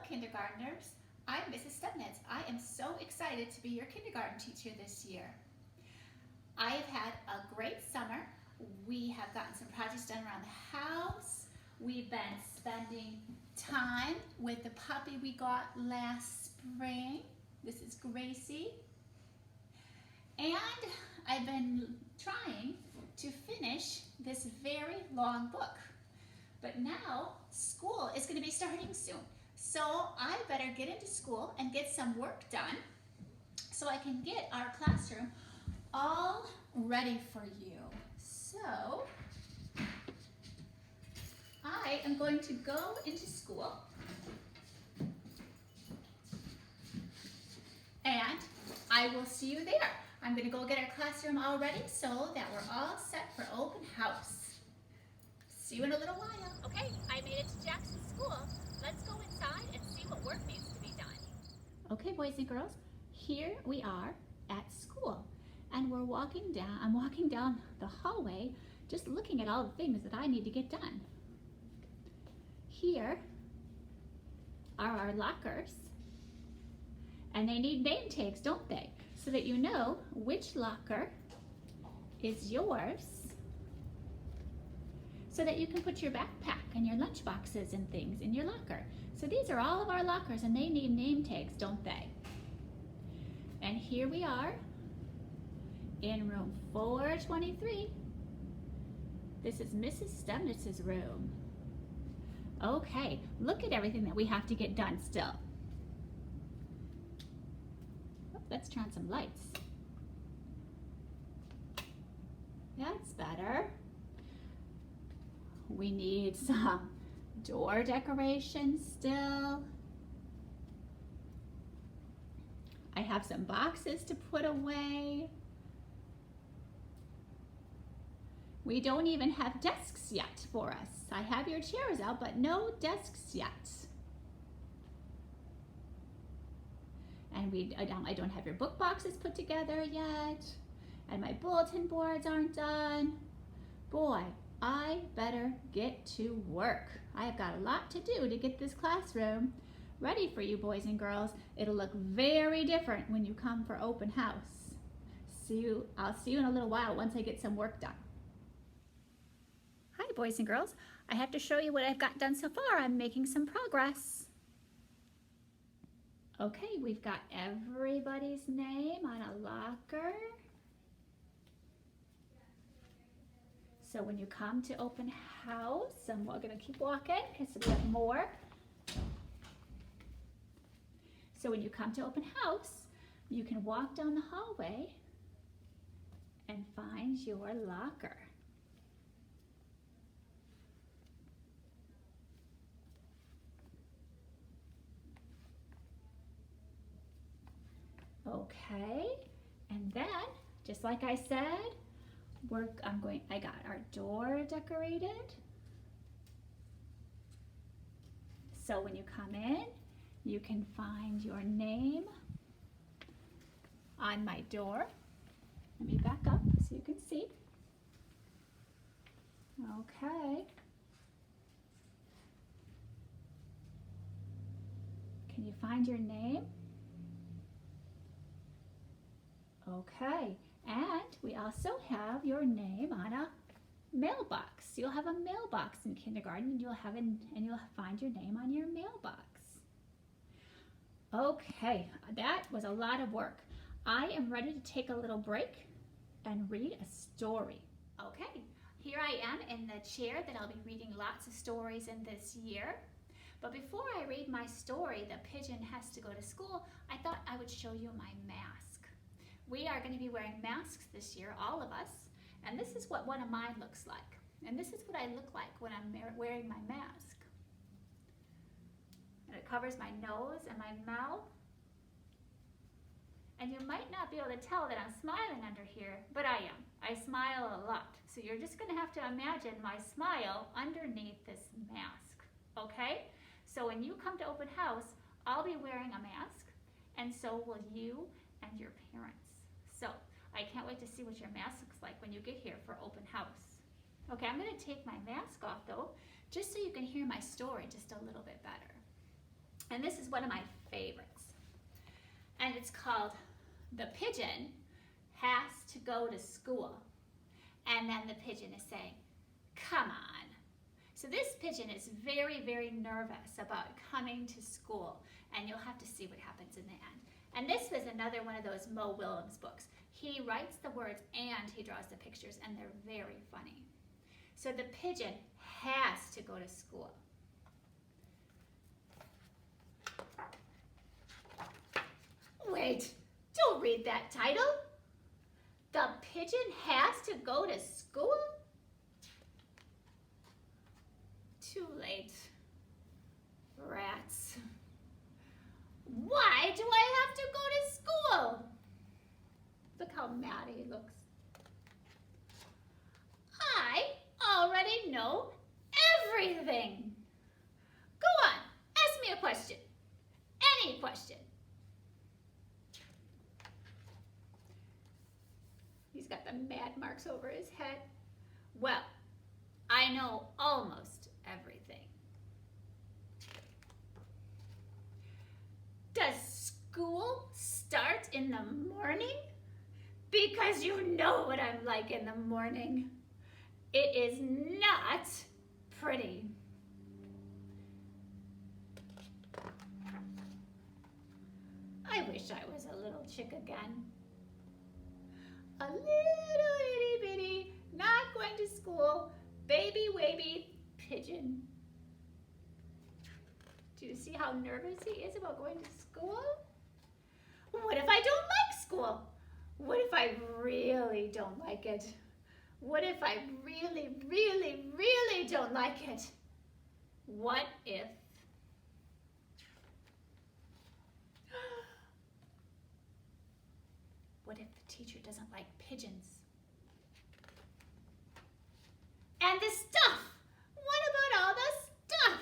kindergartners. I'm Mrs. Stebnitz. I am so excited to be your kindergarten teacher this year. I have had a great summer. We have gotten some projects done around the house. We've been spending time with the puppy we got last spring. This is Gracie. And I've been trying to finish this very long book. But now school is going to be starting soon. So I better get into school and get some work done so I can get our classroom all ready for you. So I am going to go into school and I will see you there. I'm going to go get our classroom all ready so that we're all set for open house. See you in a little while. Okay, I made it to Jackson's school. Let's go inside and see what work needs to be done. Okay, boys and girls, here we are at school. And I'm walking down the hallway just looking at all the things that I need to get done. Here are our lockers. And they need name tags, don't they? So that you know which locker is yours, so that you can put your backpack and your lunch boxes and things in your locker. So these are all of our lockers and they need name tags, don't they? And here we are in room 423. This is Mrs. Stebnitz's room. Okay, look at everything that we have to get done still. Oh, let's turn on some lights. That's better. We need some door decorations still. I have some boxes to put away. We don't even have desks yet for us. I have your chairs out, but no desks yet. And I don't have your book boxes put together yet. And my bulletin boards aren't done. Boy, I better get to work. I have got a lot to do to get this classroom ready for you boys and girls. It'll look very different when you come for open house. I'll see you in a little while once I get some work done. Hi boys and girls. I have to show you what I've got done so far. I'm making some progress. Okay, we've got everybody's name on a locker. So when you come to open house, and we're going to keep walking because we have more. So when you come to open house, you can walk down the hallway and find your locker. Okay, and then, just like I said, I got our door decorated. So when you come in, you can find your name on my door. Let me back up so you can see. Okay. Can you find your name? Okay. And we also have your name on a mailbox. You'll have a mailbox in kindergarten and you'll find your name on your mailbox. Okay, that was a lot of work. I am ready to take a little break and read a story. Okay, here I am in the chair that I'll be reading lots of stories in this year. But before I read my story, The Pigeon Has to Go to School, I thought I would show you my mask. We are going to be wearing masks this year, all of us, and this is what one of mine looks like. And this is what I look like when I'm wearing my mask. And it covers my nose and my mouth. And you might not be able to tell that I'm smiling under here, but I am. I smile a lot. So you're just going to have to imagine my smile underneath this mask, okay? So when you come to open house, I'll be wearing a mask, and so will you and your parents. So I can't wait to see what your mask looks like when you get here for open house. Okay, I'm going to take my mask off though, just so you can hear my story just a little bit better. And this is one of my favorites. And it's called The Pigeon Has to Go to School. And then the pigeon is saying, come on. So this pigeon is very, very nervous about coming to school. And you'll have to see what happens in the end. And this was another one of those Mo Willems books. He writes the words and he draws the pictures, and they're very funny. So the pigeon has to go to school. Wait, don't read that title. The pigeon has to go to school? Too late. Rats. Why do I have to go to school? Look how mad he looks. I already know everything. Go on, ask me a question. Any question. He's got the mad marks over his head. Well, I know almost everything. Does school start in the morning? Because you know what I'm like in the morning. It is not pretty. I wish I was a little chick again. A little itty bitty, not going to school, baby wavy pigeon. Do you see how nervous he is about going to school? What if I don't like school? What if I really don't like it? What if I really, really, really don't like it? What if? What if the teacher doesn't like pigeons? And the stuff! What about all the stuff?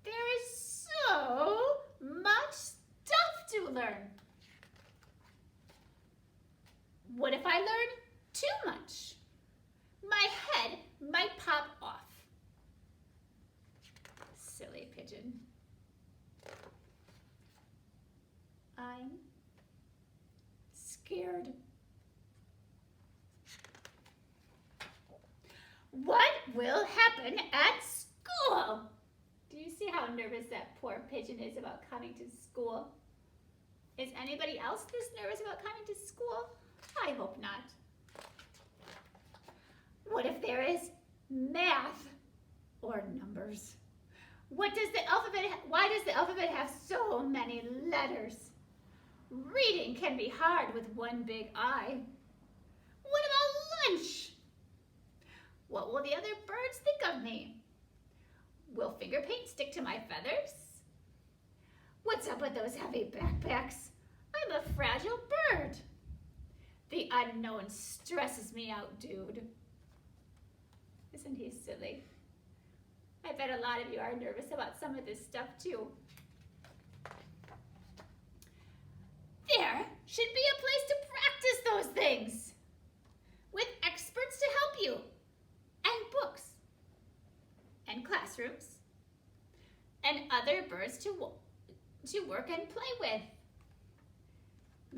There is so much stuff to learn. What if I learn too much? My head might pop off. Silly pigeon. I'm scared. What will happen at school? Do you see how nervous that poor pigeon is about coming to school? Is anybody else this nervous about coming to school? I hope not. What if there is math or numbers? Why does the alphabet have so many letters? Reading can be hard with one big I. What about lunch? What will the other birds think of me? Will finger paint stick to my feathers? What's up with those heavy backpacks? I'm a fragile bird. The unknown stresses me out, dude. Isn't he silly? I bet a lot of you are nervous about some of this stuff too. There should be a place to practice those things with experts to help you, and books, and classrooms, and other birds to work and play with.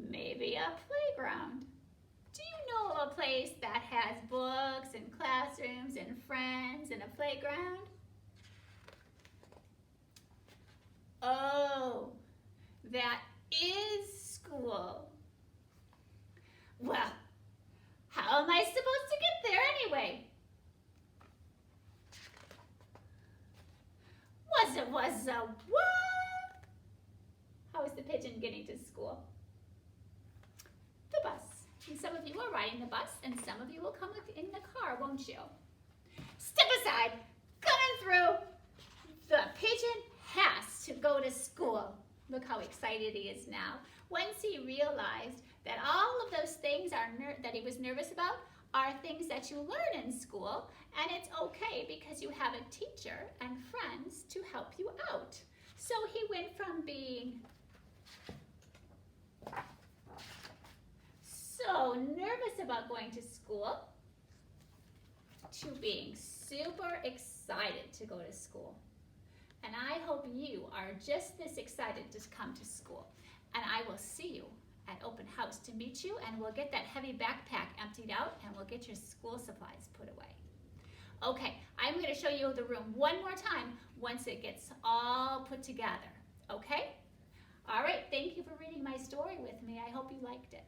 Maybe a playground. Do you know a place that has books and classrooms and friends and a playground? Oh, that is school. Well, how am I supposed to get there anyway? Was a what? How is the pigeon getting to school? The bus. And some of you are riding the bus, and some of you will come in the car, won't you? Step aside, coming through. The pigeon has to go to school. Look how excited he is now. Once he realized that all of those things that he was nervous about are things that you learn in school, and it's okay because you have a teacher and friends to help you out. So he went from being so nervous about going to school to being super excited to go to school. And I hope you are just this excited to come to school. And I will see you at open house to meet you, and we'll get that heavy backpack emptied out and we'll get your school supplies put away. Okay, I'm going to show you the room one more time once it gets all put together. Okay? All right, thank you for reading my story with me. I hope you liked it.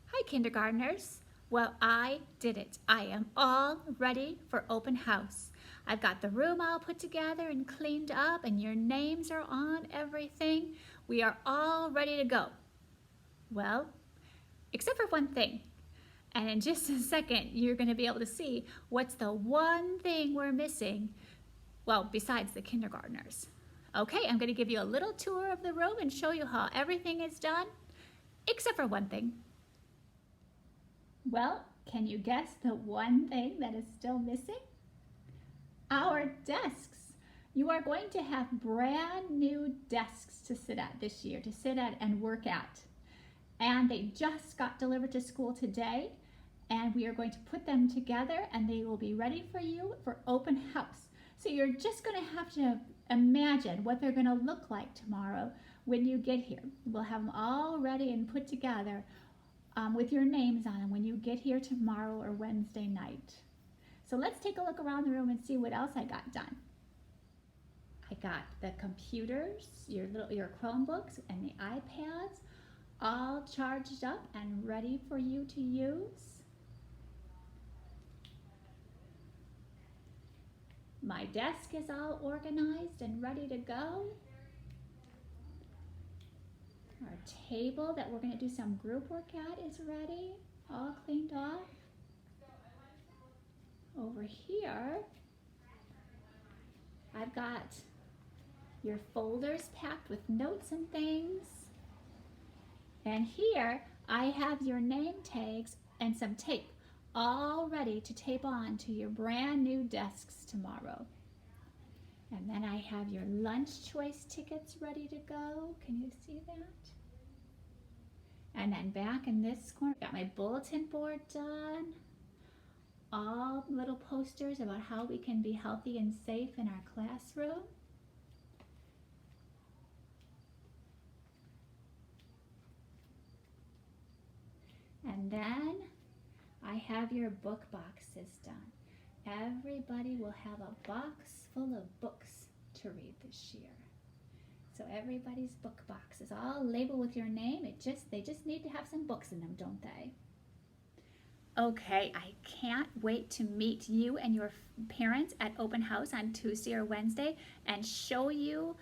Hi, kindergartners. Well, I did it. I am all ready for open house. I've got the room all put together and cleaned up, and your names are on everything. We are all ready to go. Well, except for one thing. And in just a second, you're going to be able to see what's the one thing we're missing, well, besides the kindergartners. Okay, I'm going to give you a little tour of the room and show you how everything is done, except for one thing. Well, can you guess the one thing that is still missing? Our desks. You are going to have brand new desks to sit at this year, to sit at and work at. And they just got delivered to school today, and we are going to put them together and they will be ready for you for open house. So you're just going to have to imagine what they're going to look like tomorrow when you get here. We'll have them all ready and put together with your names on them when you get here tomorrow or Wednesday night. So let's take a look around the room and see what else I got done. I got the computers, your Chromebooks and the iPads all charged up and ready for you to use. My desk is all organized and ready to go. Our table that we're going to do some group work at is ready, all cleaned off. Over here, I've got your folders packed with notes and things. And here, I have your name tags and some tape all ready to tape on to your brand new desks tomorrow. And then I have your lunch choice tickets ready to go. Can you see that? And then back in this corner, got my bulletin board done. All little posters about how we can be healthy and safe in our classroom. And then I have your book boxes done. Everybody will have a box full of books to read this year. So everybody's book box is all labeled with your name. They just need to have some books in them, don't they? Okay, I can't wait to meet you and your parents at open house on Tuesday or Wednesday and show you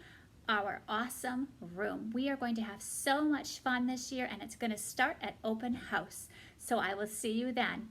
our awesome room. We are going to have so much fun this year, and it's going to start at open house. So I will see you then.